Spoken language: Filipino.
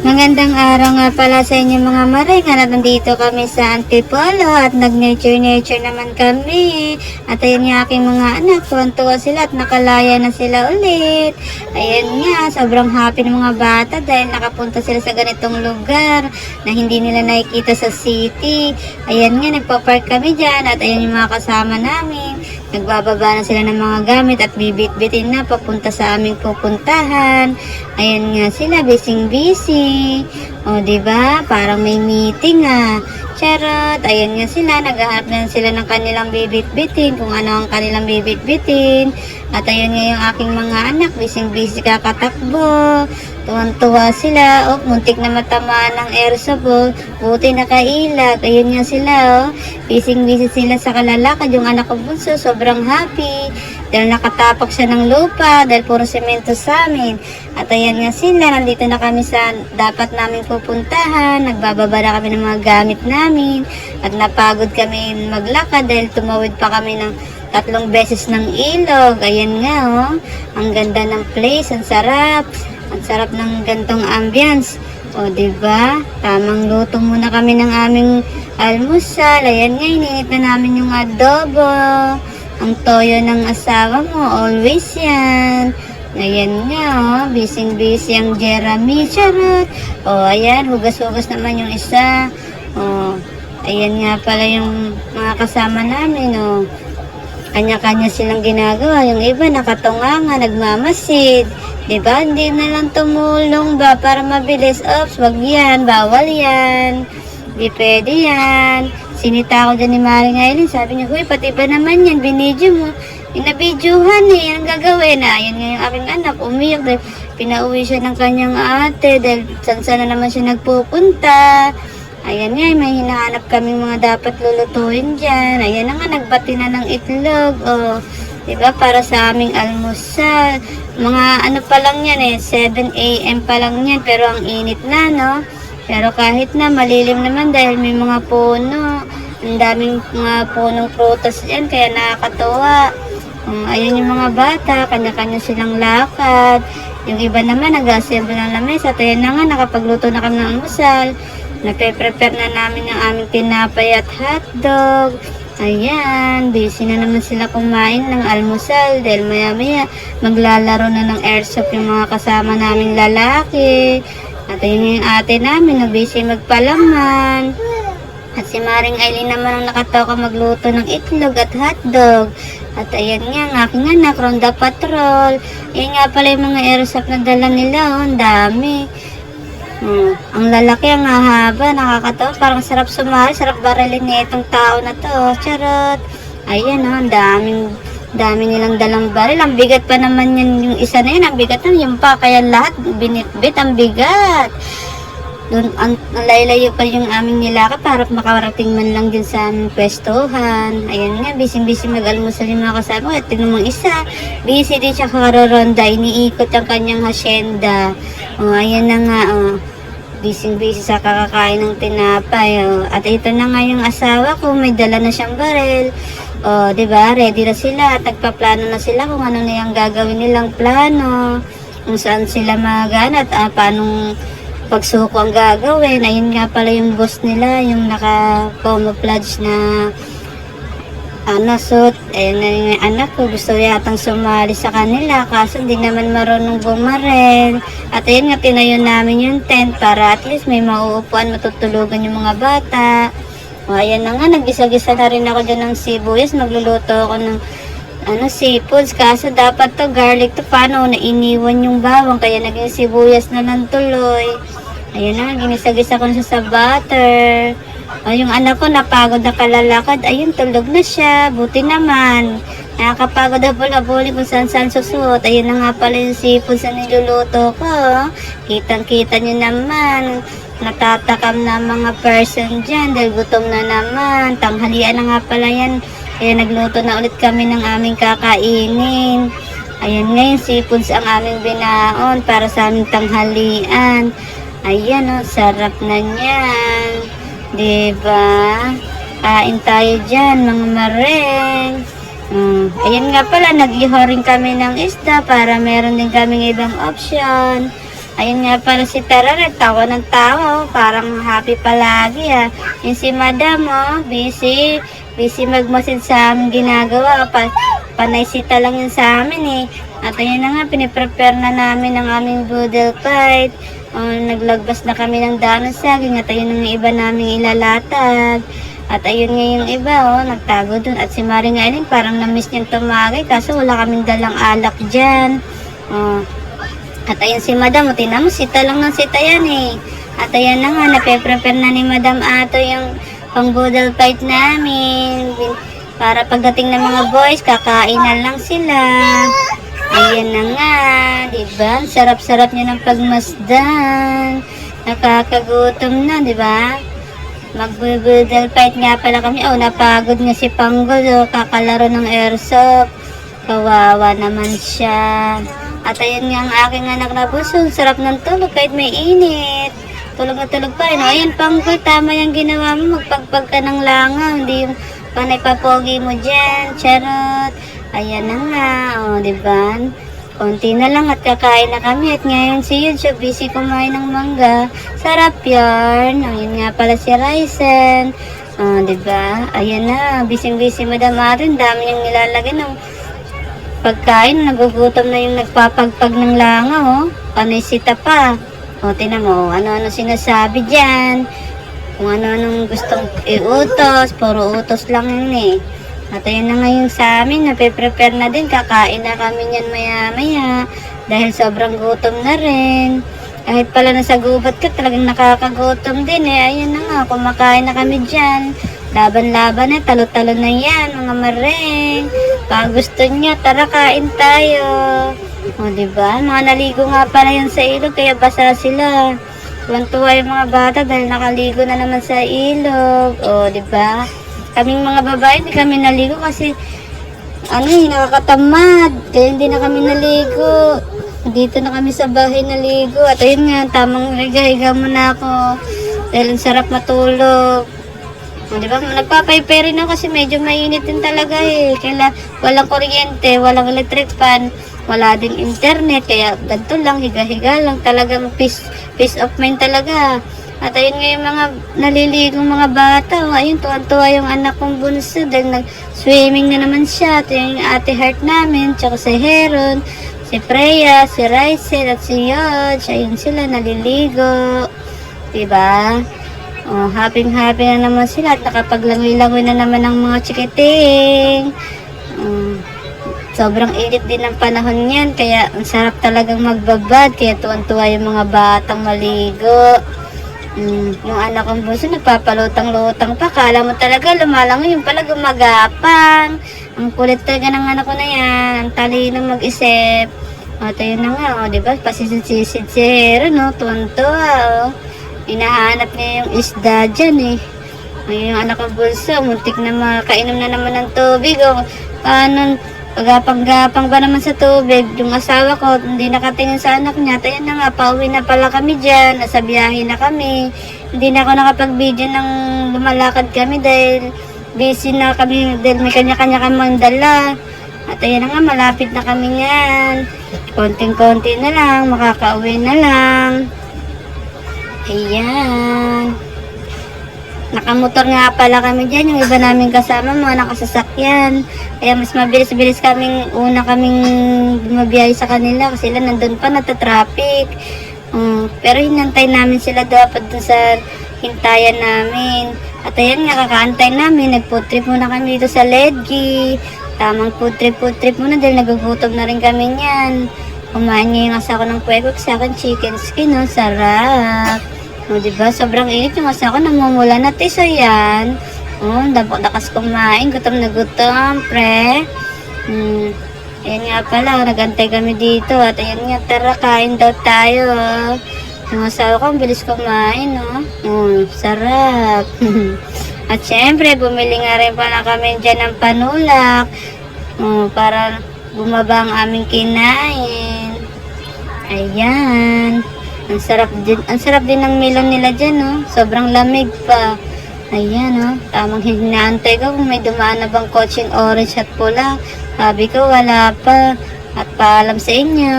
Magandang araw nga pala sa inyo mga maring at nandito kami sa Antipolo at nag-nature naman kami. At ayun nga aking mga anak, tuwan-tuwa sila at nakalaya na sila ulit. Ayun nga, sobrang happy ng mga bata dahil nakapunta sila sa ganitong lugar na hindi nila nakikita sa city. Ayan nga, nagpa-park kami dyan at ayun yung mga kasama namin. Nagbababa na sila ng mga gamit at bibit-bitin na papunta sa aming pupuntahan. Ayan nga sila, busy. O, diba? Parang may meeting Charot. Ayan nga sila, naghahanap na sila ng kanilang bibit-bitin, kung ano ang kanilang bibit-bitin. At ayun nga yung aking mga anak, busy kakatakbo. Tuwan-tuwa sila. Muntik na matamaan ng airsoft. Buti nakailag. Ayun nga sila. Busy sila sa kalalakad. Yung anak ko bunso, sobrang happy. Dahil nakatapak siya ng lupa. Dahil puro semento sa amin. At ayan nga sila. Nandito na kami sa dapat namin pupuntahan. Nagbababa na kami ng mga gamit namin. At napagod kami maglakad dahil tumawid pa kami ng 3 beses ng ilog. Ayan nga ang ganda ng place, ang sarap. Ang sarap ng gantong ambience. O, diba? Tamang luto muna kami ng aming almusal. Ayan nga, ininit na namin yung adobo. Ang toyo ng asawa mo, always yan. Ayan nga, busy ang Jeremy. Charot. O, ayan, hugas-hugas naman yung isa. O, ayan nga pala yung mga kasama namin, Kanya-kanya silang ginagawa. Yung iba nakatunganga, nagmamasid. Diba? Hindi na lang tumulong ba para mabilis. Oops, wag yan. Bawal yan. Di pwede yan. Sinita ko dyan ni Maring Aileen. Sabi niya, huy, pati ba naman yan? Binidyo mo. Inabidyohan Yan ang gagawin Yan nga yung aking anak. Umiyak dahil pinauwi siya ng kanyang ate. Dahil sana naman siya nagpupunta. Ayan nga, may hinahanap kaming mga dapat lulutuin dyan. Ayan na nga, nagbati na ng itlog. Diba, para sa aming almusal. Mga ano pa lang yan 7 AM pa lang yan. Pero ang init na, Pero kahit na, malilim naman dahil may mga puno. Ang daming mga punong prutas yan, kaya nakakatuwa. Ayan yung mga bata, kanya-kanya silang lakad. Yung iba naman, nag-assemble ng lamesa. At ayan na nga, nakapagluto na kami ng almusal. Nagpe-prepare na namin yung aming tinapay at hotdog. Ayan, busy na naman sila kumain ng almusal dahil maya-maya maglalaro na ng airsoft yung mga kasama naming lalaki. At ayun yung ate namin na busy magpalaman. At si Maring Aileen naman ang nakatoka magluto ng itlog at hotdog. At ayan nga, ang aking anak, Ronda Patrol. Ayan nga pala yung mga airsoft na dala nila, ang dami. Ang lalaki, ang hahaba, nakakatawa. Parang sarap sumali, sarap barilin niya itong tao na to. Charot. Ayan ang dami nilang dalang baril. Ang bigat pa naman yan, yung isa na yun, ang bigat na yung pa. Kaya lahat, binitbit, ang bigat. Doon, ang layo pa yung aming nilaka para makarating man lang din sa aming pwestuhan. Ayan nga, busy mag-almusal yung mga kasama. At tinumang isa, busy din siya kakaroronda, iniikot ang kanyang hasyenda. Ayan na nga, busy sa kakakain ng tinapay. At ito na nga yung asawa ko, may dala na siyang baril. Diba, ready na sila at nagpaplano na sila kung ano na yung gagawin nilang plano, kung saan sila magana at paanong pagsuko ang gagawin. Ayun nga pala yung boss nila, yung naka-camouflage na suit. Ayun na yung anak ko, gusto yatang sumali sa kanila kaso hindi naman marunong bumaril. At ayun nga, tinayo namin yung tent para at least may mauupuan, matutulugan yung mga bata. Ayan na nga, naggisa-gisa na rin ako dyan ng sibuyas. Magluluto ako ng seafoods. Kaso dapat to garlic to. Paano? Nainiwan yung bawang. Kaya naging sibuyas na lang tuloy. Ayun na, ginisa-gisa ko na siya sa butter. Yung anak ko napagod na kalalakad. Ayun, tulog na siya. Buti naman. Nakakapagod na habol-habulin kung saan-saan susuot. Ayun na nga pala yung seafoods na niluluto ko. Kitang-kita nyo naman. Natatakam na mga person dyan dahil gutom na naman. Tanghalian na nga pala yan. Kaya nagluto na ulit kami ng aming kakainin. Ayan nga yung seafoods ang aming binaon para sa aming tanghalian. Ayan sarap na niyan. Diba? Kain tayo dyan mga mareng. Ayan nga pala, nag-iho rin kami ng isda para meron din kaming ibang option. Ayun nga pala si Tararet, tawa ng tawa, oh, parang happy palagi Yung si Madam, oh, busy. Busy magmasid sa aming ginagawa. Panaysita lang yun sa amin At ayun na nga, piniprepare na namin ang aming boodle fight. Naglagpas na kami ng daan ng saging at ayun ang iba namin ilalatag. At ayun nga yung iba, nagtago dun. At si Maring Aileen, parang na-miss niyang tumagay kaso wala kaming dalang alak dyan. At ayun si Madam, tingnan mo, sita lang ng sita yan At ayan na nga, nape-prepare na ni Madam Ato yung pang-boodle fight namin. Para pagdating ng mga boys, kakainan lang sila. Ayan na nga, diba? Sarap-sarap niya ng pagmasdan. Nakakagutom na, diba? Mag-boodle fight nga pala kami. Napagod nga si Panggol, kakalaro ng airsoft. Kawawa naman siya. At ayun nga ang aking anak na buso, sarap ng tulog kahit may init. Tulog na tulog pa rin. Ayan, Panggol, tama yung ginawa mo. Magpagpag ka ng langaw, hindi yung panay papogi mo dyan. Charot. Ayan na nga, diba? Konti na lang at kakain na kami. At ngayon si Yudso, busy kumain ng mangga. Sarap yarn. Ayun nga pala si Ryzen. Diba? Ayan na, busy-busy Madam Arin. Dami niyang nilalagay ng pagkain, nagugutom na yung nagpapagpag ng langaw, panisita pa. Tingnan mo, ano-ano sinasabi dyan. Kung ano-anong gustong iutos, puro utos lang yun At ayun na ngayon sa amin, nape-prepare na din, kakain na kami niyan maya-maya. Dahil sobrang gutom na rin. Kahit pala nasa gubat ka, talagang nakakagutom din Ayun na nga, kumakain na kami dyan. Laban-laban talo-talo na yan, mga mareng. Pag gusto niya, tara kain tayo. Diba? Mga naligo nga pala yan sa ilog, kaya basa sila. Tuwan-tuwa yung mga bata dahil nakaligo na naman sa ilog. Diba? Kaming mga babae, hindi kami naligo kasi nakakatamad. Kaya hindi na kami naligo. Dito na kami sa bahay naligo. At ayun nga, tamang higa-higa muna ako. Dahil ang sarap matulog. Diba? Nagpapaypay rin ako kasi medyo mainit din talaga Kaya walang kuryente, walang electric fan, wala ding internet. Kaya ganito lang, higa-higa lang. Talagang peace of mind talaga. At ayun nga yung mga naliligong mga bata. Ayun, tuwan-tuwa yung anak kong bunso dahil nag-swimming na naman siya. At yung ate Heart namin, tsaka si Heron, si Freya, si Ryzen at si Yodge. Ayun sila, naliligo. Diba? Happy-happy na naman sila at nakapaglangoy-langoy na naman ang mga chikiting. Sobrang init din ng panahon yan, kaya ang sarap talagang magbabad, kaya tuwan-tuwa yung mga batang maligo. Yung anak kong buso, nagpapalutang-lutang pa, kala mo talaga lumalangoy, yung pala gumagapang. Ang kulit talaga ng anak ko na yan, ang talinong mag-isip. Tayo na nga, diba, pasisid-sisid si Hero, tuwan-tuwa, Hinahanap niya yung isda dyan Yung anak ko bulso, muntik na makainom na naman ng tubig pagapang-gapang ba naman sa tubig. Yung asawa ko, hindi nakatingin sa anak niya. Tayo na nga, pauwi na pala kami dyan. Nasa biyahe na kami. Hindi na ako nakapag-video ng lumalakad kami dahil busy na kami. Dahil may kanya-kanya kamang dala. At ayun na nga, malapit na kami yan. Konting-konti na lang, makakauwi na lang. Ayan. Nakamotor nga pala kami dyan. Yung iba namin kasama, mga nakasasakyan. Kaya mas mabilis-bilis kaming, una kaming bumabiyahe sa kanila. Kasi sila nandun pa, natatraffic. Pero hinantay namin sila dapat dun sa hintayan namin. At ayan nga, kakaantay namin. Nag-food trip muna kami dito sa Ledgi. Tamang food trip muna dahil nagugutom na rin kami niyan. Kumain niya yung asawa ng kwekok sa akin, chicken skin, sarap. Diba? Sobrang init yung asawa ko, namumula na tiso yan. Dakas kumain, gutom na gutom, pre. Ayan nga pala, nagantay kami dito. At ayan nga, tara, kain daw tayo. Yung asawa ko, ang bilis kumain, sarap. At syempre, bumili nga rin pala kami dyan ng panulak. Para bumaba ang aming kinain. Ayan. Ang sarap din ng melon nila dyan, Sobrang lamig pa. Ayan, Tamang hinaantay ko kung may dumaan na bang coaching orange at pula. Sabi ko, wala pa. At paalam sa inyo.